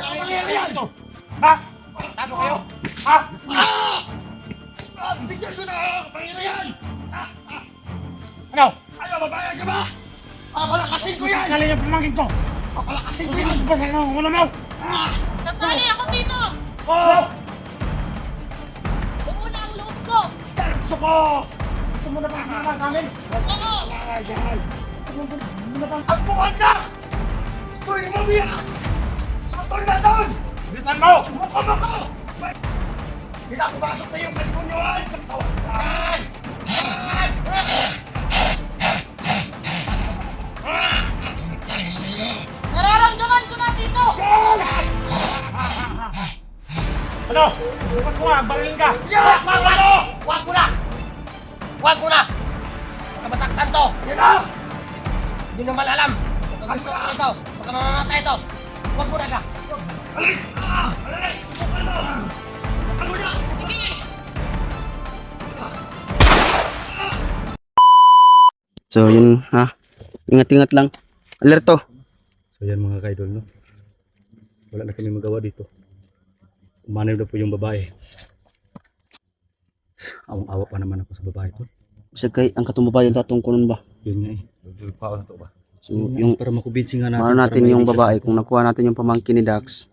Ano to? Ha? Tago kayo? Ha? Bigyan ko na ako, Panginoon! Ano? Ano, babayag ka ba? Palakasin ko yan! Kali yung pamangkin ko. Palakasin ko yan! Ano ba sa ano mo? Nasali ako dito! Oo! Bumuna ang loob ko! Gusto ko! Gusto mo na ba kasama sa amin? Oo! Ang buwan na! Gustoy mo biyak! Satol na doon! Bilisan mo! Sumukama ko! Pinapasok na yung kalimunyoan sa katawan! Nararamdaman ko na dito! Ano? Bukas mo nga, barilin ka! Wag mo na! Wag mo na! Pagkabataktan to! Yan na! Hindi naman alam! Pagkagusto ito! Pagka mamamatay ito! Wag mo na ka! Alis! Alis! Subukan mo! Ano na? Sige! So yun ha. Ingat-ingat lang. Alerto. So yan mga kaidol, no? Wala na kami magawa dito. Umanib na po yung babae. Awang-awa pa naman ako sa babae to. Bisag kay ang katumbabayan tatong kunon ba. Yun nga eh. So yung Para makumbinsi nga natin. maano natin para yung mailigtas babae natin. kung nakuha natin yung pamangkin ni Dax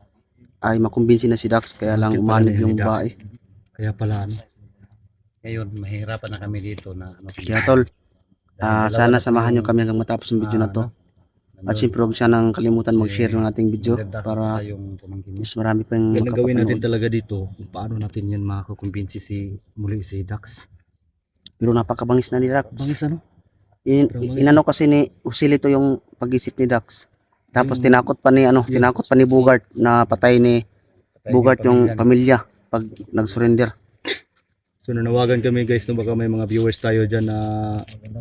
ay makumbinsi na si Dax kaya lang Bakit umanib pala yung ni Dax? babae. Kaya pala ano. Ngayon, mahirapan na kami dito na ano. Kaya tol, sana samahan nyo kami hanggang matapos yung video na to. At siyempre huwag siya nang kalimutan mag-share ng ating video para yung pamangkin niya. mas marami pang Yan ang gawin natin makapapanood. talaga dito. Kung paano natin yan makakumbinsi muli si Dax. Pero napakabangis na ni Dax. Bangis ano? Inano kasi ni Usilito yung pag-isip ni Dax. Tapos Yung- tinakot pa ni Bugart na patay ni Bugart yung pamilya pag nag-surrender. So nanawagan kami guys, no, baka may mga viewers tayo dyan na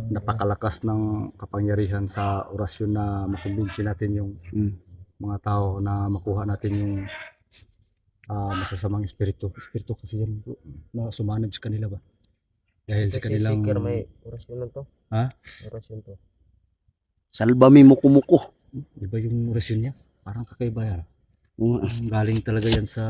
napakalakas ng kapangyarihan sa orasyon na makumbinsi natin yung mga tao na makuha natin yung masasamang espiritu. Espiritu kasi yan bro, na sumanib sa kanila ba? Dahil sa kanilang... may orasyon to. Ha? Orasyon to. Salbami muko-muko. Iba yung orasyon niya. Parang kakaiba yan. Galing talaga yan sa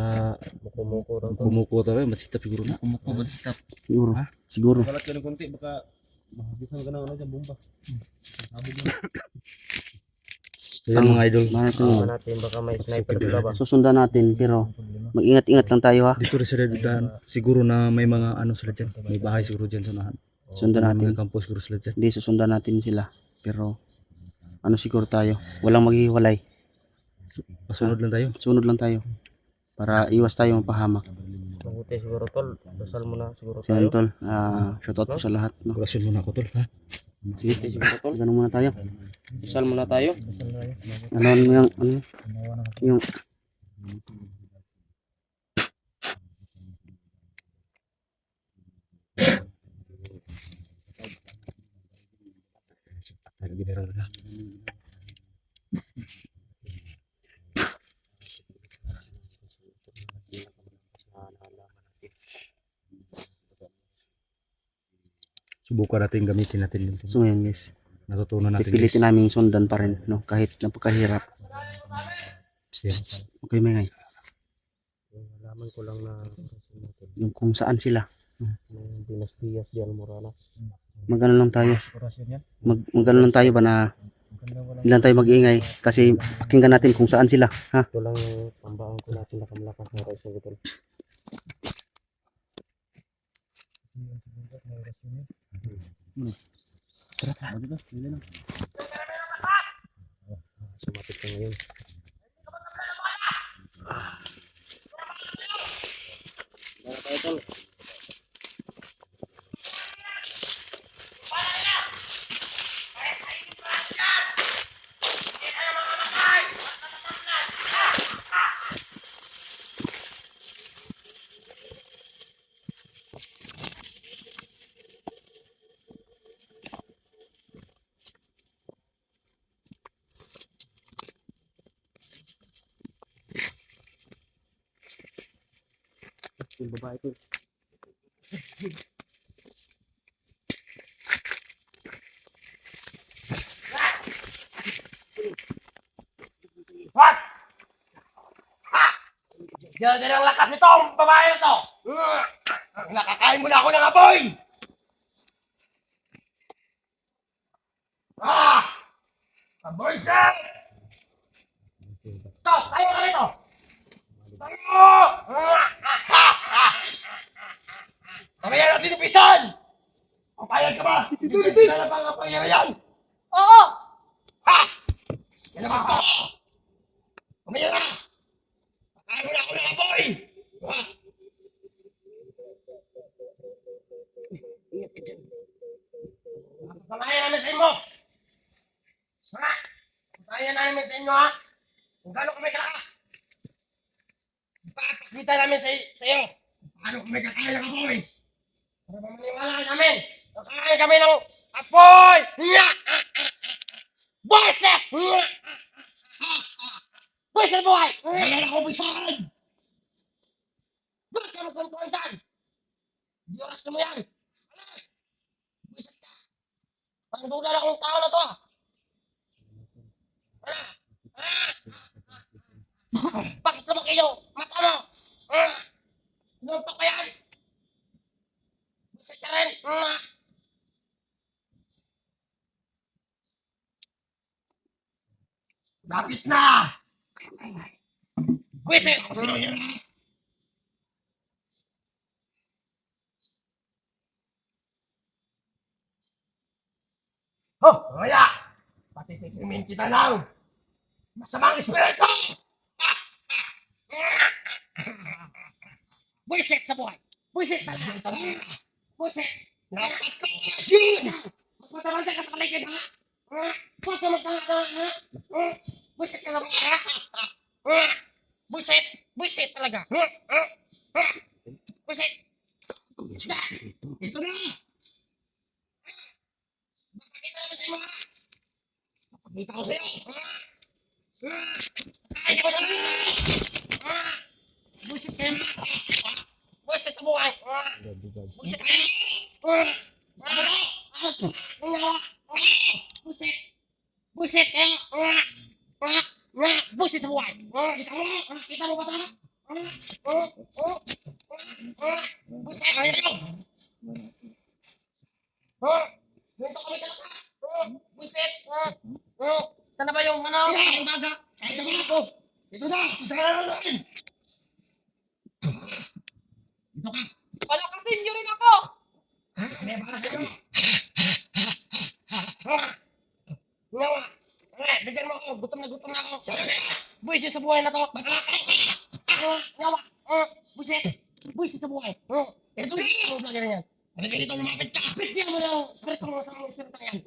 Muko-muko raw to. kumuko talaga. Masitap siguro na. Muko ba dito? Siguro. Ha? Siguro. Kalat ka ng konti, baka mahagisan ka ng ano dyan, bomba. Sabog na. So yan mga idol. Bakit natin, baka may sniper dito ba? susundan natin pero mag-ingat-ingat lang tayo ha. Dito rin sila dyan. Siguro na may mga ano sila dyan. May bahay siguro dyan sa unahan. Sundan May natin. mga kampo siguro sila dyan. Hindi susundan natin sila. Pero ano siguro tayo. Walang maghiwalay. Pasunod lang tayo. Sunod lang tayo. Para iwas tayo mapahamak. Mabuti siguro tol, dasal mo na siguro So yan tol. Shoutout po sa lahat. No? Orasyon muna ako tol ha. Sige. Ganun muna tayo. Dasal muna tayo. Ano yung yung Subukan natin gamitin natin yun. so ngayon guys. Natutunan natin Pipilitin guys. namin sundan pa rin no kahit napakahirap. Yan. Okay may ngay. Nalaman ko lang na orasyon natin. Yung kung saan sila. May Dinas di Almorana. Magano lang tayo. Orasyon yan? Magano lang tayo ba na ilan tayo mag-ingay kasi pakinggan natin kung saan sila ha. Ito lang tambahan ko natin nakamlakas na orasyon ko tol. Sumapit ka ngayon. Yung babae to. Yan ang lakas nitong babae na to! Nakakain mo na ako ng apoy! Apoy siya! Tos, tayo ka rito! Tayo! Mamaya natin upisan! Papayag ka ba? Dito! Sana pa ang apoy na yan! Oo! Ha! Yan naman ko! Mamaya na! Kakain mo na ako ng apoy! Samayan namin sa inyo! Ha? Samayan namin sa inyo, ha? Kung gaano kami kalakas! Ipapakita namin sa iyo! Paano kung may kakain ng apoy? Para ba maniwala ka sa amin? Kakain kami ng apoy! Buwisit! Buwisit buhay! Kaya ako upisan! Doon ka magkwentuhan dyan! Di oras na mo yan! Alas! Buwisit ka! Parang bugla na akong tao na to, ah! Ano? Bakit sumakay yung mata mo? Sinuntok ko yan! Buwisit ka rin! Lapit na! Buwisit! Kaya! Patitikimin kita ng masamang espiritu! Buwisit sa buhay! Buwisit talaga! Buwisit! Nakakasin! Magpataman ka sa paligid, ha? Huwag ka magtanga-tanga, ha? Buwisit ka sa buhay, ha? Buwisit! Buwisit talaga! Buwisit! Ito na! Pakita naman sa inyo, ha? Pakita ko sa'yo! Ayaw ko na! Buwisit kayo! Buwisit sa buhay! Buwisit kayo! Buwisit! Buwisit kayo! Buwisit sa buhay! Kita mo? Kita mo ba ito? Buwisit! Ayaw! Dito kami sa lasa! Buwisit! Sana ba yung ano? Ang daga? Kahit naman ako! Ito na! Ito na rin! Dito ka! Palakasin niyo rin ako! May para sa'yo! Ngawa! Bigyan mo ako! Gutom na ako! Buwisit sa buhay na to! Ngawa! Buwisit! Buwisit sa buhay! Ito yung vlogger na yan! Ano ganito lumapit ka? Bigyan mo ng spirit mo sa mga spirit na yan!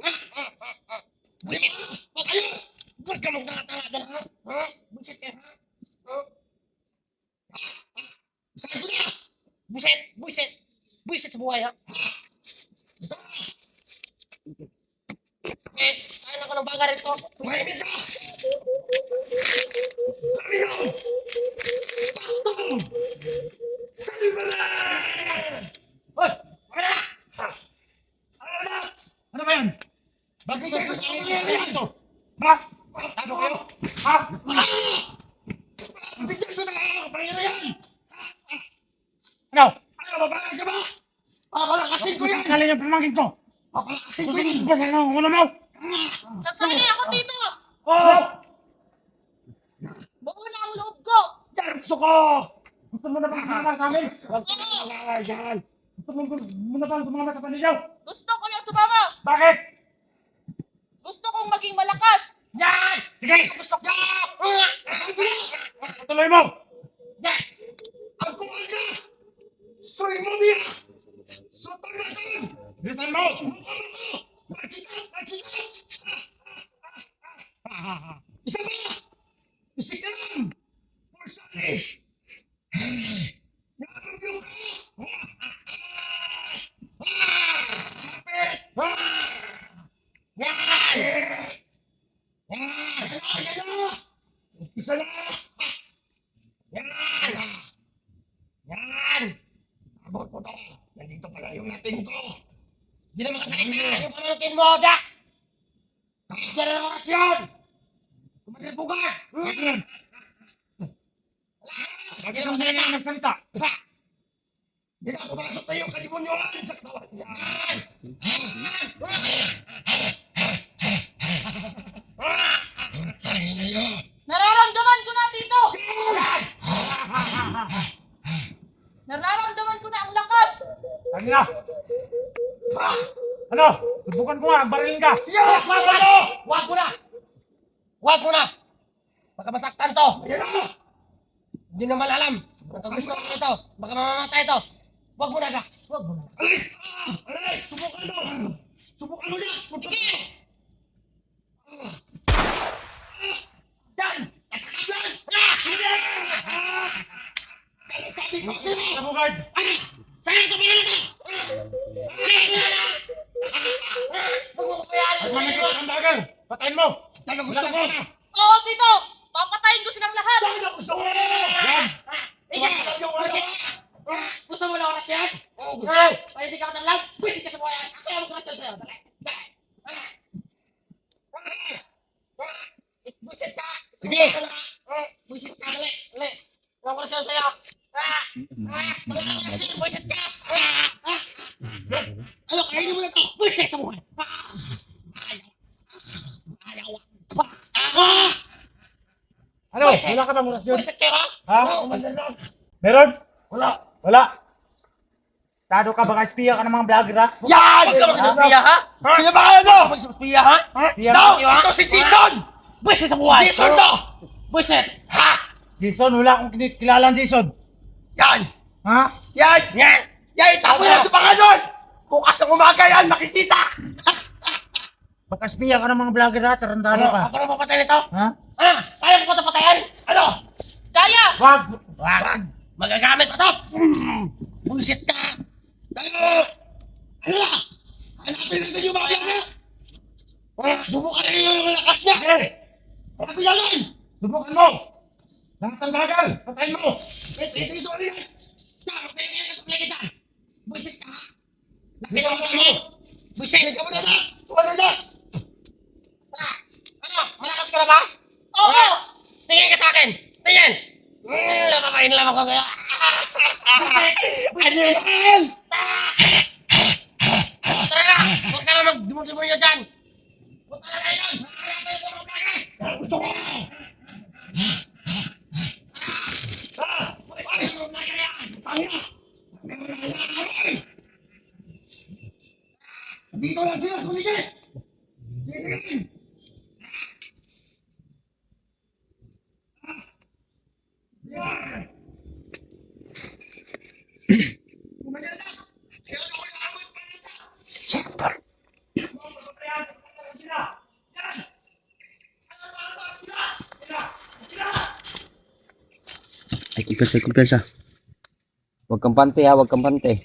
Buwisit! Huwag kayo! Huwag ka magtanga-tanga dyan, ha? Buwisit ka, ha? Saan ko na? Buwisit! Buwisit! Buwisit sa buhay, ha? Saan ako ng baga rin to? Mahimik ka! Hoy! Ano na? Ano ba yan? Bakit ka sa akin ito? Ha? Tago kayo! Ha? Bigyan ko na ako! Pangina yan! Ano? Ano ba? Bakit ka ba? Papalakasin ko yan! Kala niya pamangkin ko. Papalakasin ko yan! Ba ano? Ano mo? Nasali ako dito! Oh! Buo na ang loob ko! Yan! Gusto ko! Gusto mo na ba sumama sa amin? Huwag ka na yan! Gusto mo na ba sumama sa paninyaw? Gusto ko yung sumama! Bakit? Gusto kong maging malakas! Yan! Sige! Gusto ko! Tuloy mo! Yan! Ang kumal ka! Soy mo niya! Sotong na ka! Bilisan mo! Isa ba? Isa ka lang! Marsali! Nakapagyo ka! Kapit! Yan! Yan! Isa na! Yan! Yan! Abot ko to! Nandito pala yung natin ko! Hindi naman kasakit na yung pamangkin mo, Dax! Diyan na lokasyon! Kumadal bugar! Lagi naman sila nga nagsalita. Hindi na pumasok na yung kalimunyohan sa katawan. Yan! Nararamdaman ko na dito! Nararamdaman ko na ang lakas! Lagi na. Ano? Tubukan ko nga, barilin ka. Sige! Wag mo! Wag mo na! Wag mo na! Baka masaktan to! Ayan na! Hindi naman alam. Ang gusto ko ito. Baka mamamatay to. Wag mo na, Dax. Wag mo na. Alis! Alis! Subukan mo! Subukan mo na! Subukan mo! Yan! Tatakablan! Sige! Sabi ko sa'yo! Sabugard. Sa'yo ito pala ito! Wag mo kapayarin. At mamigil ang bagal. Patayin mo. Taga gusto ko! Oo, Tito! Papatayin ko silang lahat! Taga gusto ko! Yan. Ikaw! Gusto mo lang oras yan? Oo, gusto mo! Pwede ka ka lang? Pwede ka sa buhay! Ako yung mag-rasyon sa'yo! Dali! Dali! Buisit ka! Sige. Buisit ka! Dali! Dali! Yung rasyon sa'yo! Buisit ka! Ano, kainin mo na ito! Buisit sa buhay! Ayaw! Ano? Wala ka bang orasyon? Buisit kayo ha? Ha? Meron? Wala. Tado ka, baka espiya ka ng mga vlogger ha? Yan! Huwag ka magsaspiya ha? Sino ba kayo no? Magsaspiya ha? Espiya No! ka. Ito si Jason! Buisit sa buhay! Jason to! Buisit! Ha! Jason, wala akong kilalang Jason. Yan! Ha? Yan! Yan! Yan! Itapo yan sa mga nun! Bukas ng umaga yan, makikita! Baka espiya ka ng mga vlogger ha? Tarantado Ano? ka. Ako na papatay nito? Ha? Ha? Kaya ko pa ito patayan? Ano? Kaya! Wag! Wag! Magagamit pa ito! Bullshit ka! Tayo! Ano na? Hanapin natin yung mga yan! Subukan na yung lakas niya! Hanapin na yan! Subukan mo! Lahat ng bagal! Patayin mo! Ito yung sorry yan! Magpinigil ka sa play dyan! Bullshit ka! Napinawalan mo! Bullshit! Tingnan ka mo na na! Tumagal na! Ano? Malakas ka na ba? Oo! Tingin ka sa akin! Tingin! Napapain lang ako sa'yo! Ano yan? Tara na! Huwag ka na magdumog-demonyo dyan! Huwag ka na ngayon! Nakakapin ito mga bagay! Gusto ko! Dito lang sila, kuligit! Ay, kumpensa, kumpensa. Huwag kang pante ha, huwag kang pante.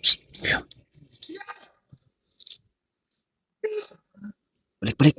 Balik, balik.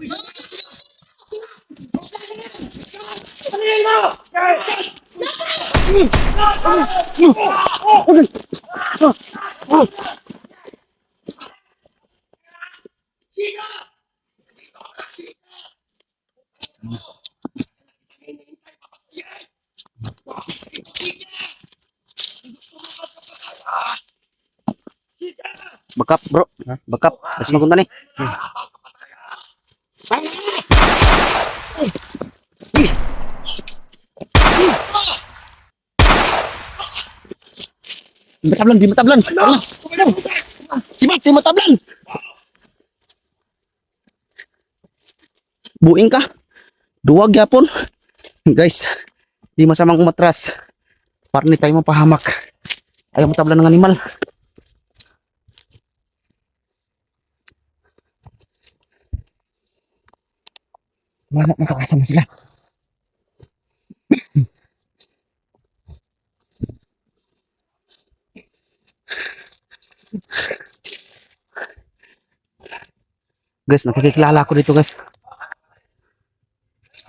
Bakap, bro. Bakap. Tapos magunta ni. Di matablan, di matablan. Sibat, di matablan. Buing ka. Duwag yapon. Guys, di masamang umatras. Parni tayo mapahamak. Ayaw matablan ng animal. Wala, nakakasama sila. Guys, nakikilala ako dito guys.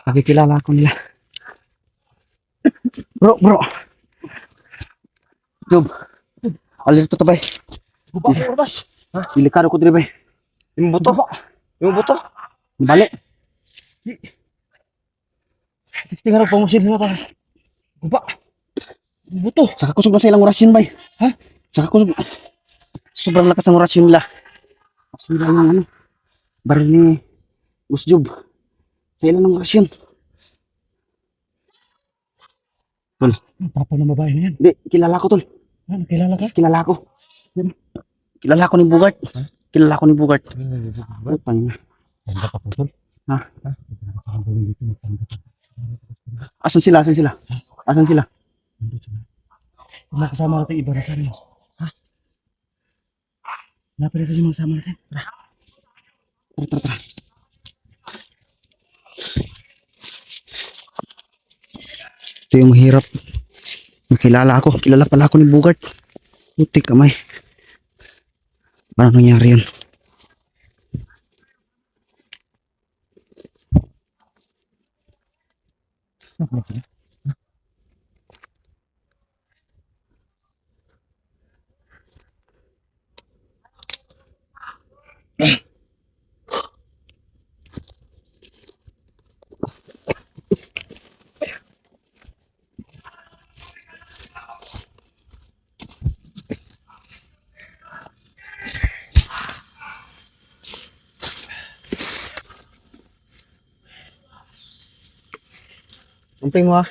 Nakikilala ako nila. Bro. Job. Alir to bay. Guba ko oras. Delikado ko diri bay. Yung buto. Yung buto. Balik. Tingnan mo, pamusin mo pa. Guba. Buto. Saka kusog na sa ilang orasyon bay. Ha? Saka kusog. Sobrang lakas ng orasyon nila. Kasi nila yung ano, baril ni Boss Job. Sa ilang ng orasyon. Tol. Papa ng babae na yan. Hindi, kilala ko tol. Ah, nakilala ka? Kilala ko. Kilala ko ni Bugart. Kilala ko ni Bugart. Ay, pang. Tanda pa po, tol. Ha? Ang gawin dito, tanda pa. Asan sila? Asan sila? Asan sila? Nandun sila. Kung nakasama natin iba na sana yun. Ha? Napalito yung mga kasama natin. Tara. Tara. Ito yung mahirap. Kilala ako. Kilala pala ako ni Bugart. Puti kamay. Paano nangyari yun? Nasaan sila? Umping mo ah.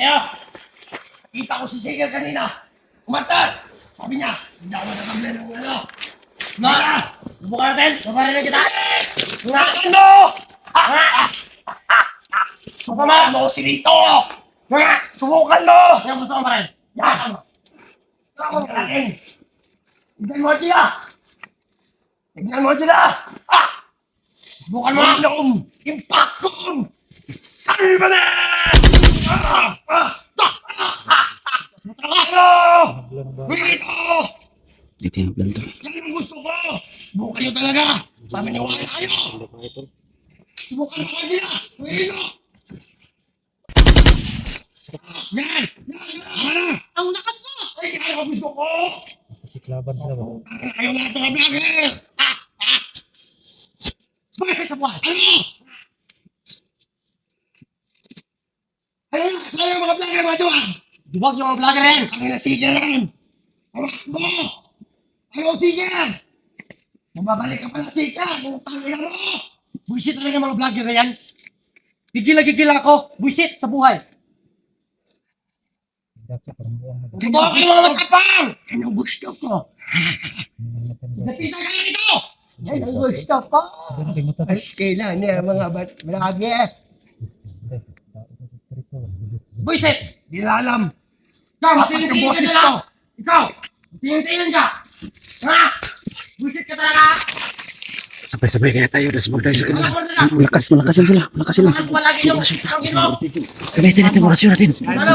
Kaya, kita ko si Sigel kanina. Umatas! Sabi niya, hindi ako nakabla ng ano. Nara! Subukan natin! Subukan na kita! Ngakan mo! Subukan mo si Lito! Subukan mo! Kaya gusto ko pa rin. Yan! Subukan natin! Tignan mo sila! Tignan mo sila! Subukan mo! Yung impact ko! Salva na! Wilito! Di tinablan to. Yan ang gusto ko! Subukan nyo talaga! Mamaniwala kayo! Subukan mo kanila! Wilito! Yan! Yan! Ang lakas mo! Ay, yan ang gusto ko! Siklaban sila ba? Kayo lahat mga vlogger! Bakit sa buwan? Ano? Ano na? Sa'yo mga vlogger mga duwag? Duwag yung mga vlogger yan! Ang nasigan yan! Hawak mo! Ayaw sigan! Mababalik ka pa na sigan! Kung tangina mo! Buisit talaga mga vlogger na yan! Gigil na gigil ako! Buisit sa buhay! Totoo kayo mga masapang! Yan ang gusto ko! Napita ka na ito! Yan ang gusto ko! Ay, kailan niya mga vlogger! Buisit! Di na alam! Ikaw! Dapat yung Matingin-tingin ka boses na lang! ko! Ikaw! Matingin-tingin ka! Ha? Buisit ka talaga! Sabay-sabay kaya tayo. Resmog tayo sa kanila. Wala ko na lang! Malakas yan sila. Malakas sila. Ano palagi yung tawagin mo? Gamitin natin ang orasyon natin. Ano?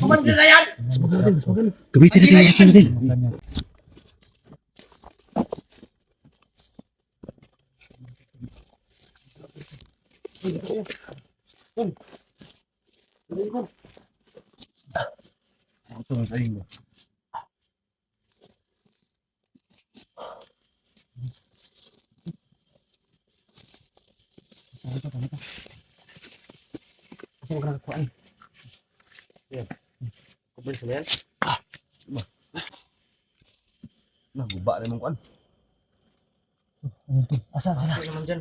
Kumandir na yan? Gamitin natin ang orasyon natin. Bilis mo yan. Naguba rin mong kuan. Asan sila? Ano naman dyan?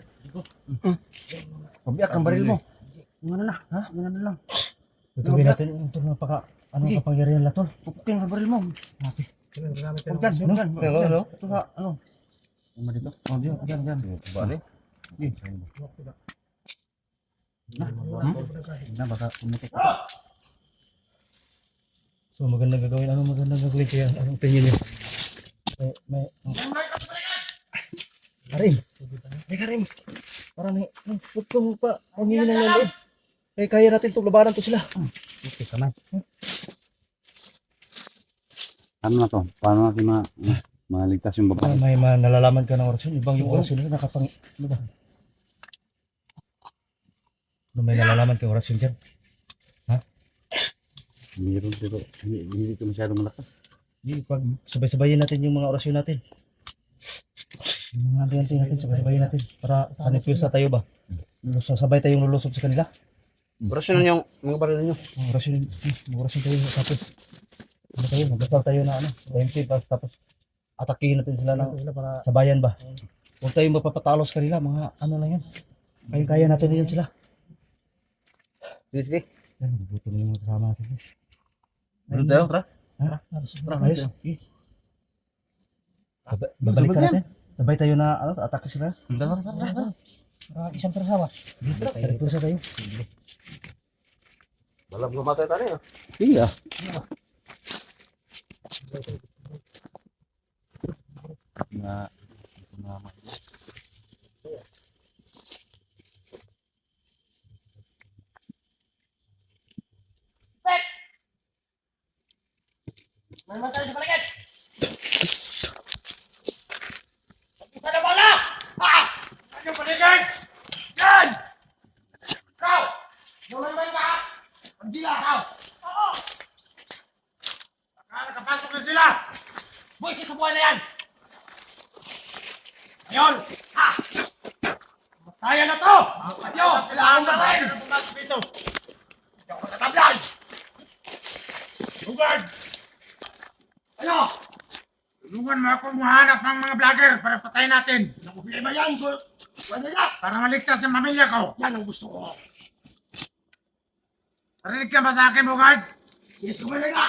Pabiyak ang baril mo. Yung ano na, ha? Yung ano lang. Tutugin natin yung tol kapangyarihan la tol. Pupukin ang baril mo. Huwag dyan, huwag dyan. Ano? Ito ka, ano? Ano dito? Oh, dyan, dyan, dyan. Guba rin. Na, baka pumutok. So magandang gagawin. Ano magandang gagawin kaya? Anong opinion niyo? May Karim. May Karim. Para huwag kang pa pangingin ng loob. Kaya natin itong labanan to sila. Okay, kamay. Ano na to? Paano natin maligtas yung Para babae? may nalalaman ka ng orasyon. Ibang yung orasyon nila nakapang... Ano ba? Ano may nalalaman kang orasyon dyan? Meron pero hindi ito masyadong malakas. Hindi, pag sabay-sabayin natin yung mga orasyon natin. Yung mga anti natin, sabay-sabayin natin. Para sanipilsa tayo ba? Sabay tayong lulusob sa kanila. Orasyon yung mga baril ninyo. Orasyon tayo. Tapos, ano tayo, magdasal tayo na ano, OMC, tapos atakihin natin sila ng sabayan ba? Huwag tayong mapapatalo sa kanila, mga ano lang yan. Kaya natin na yun sila. Sige. Yan, mabuti na yung mga kasama natin. Meron tayo, tara. Tara, ayos. Babalik ka natin. Sabay tayo na, ano, atake sila. Para isang perasawa. Perasawa tayo. Malam gumatay tayo. Iya. Na May mga tayo sa paligid! Isa na bala! Ano yung paligid? Yan! Ikaw! Lumaymay ka! Ang dila! Ikaw! Oo! Baka nakapasok na sila! Buwis sa buhay na yan! Ngayon! Ha! Matayan na to! Mga nyo! Kailangan na rin! Pumasok dito! Hindi ako natatablan! Lugard! Ano? Tulungan mo ako mahanap ng mga vlogger para patayin natin. Ang problema yan, wala na. Para maligtas ang pamilya ko. Yan ang gusto ko. Narinig ka ba sa akin, Bugard? Yes, kumala na.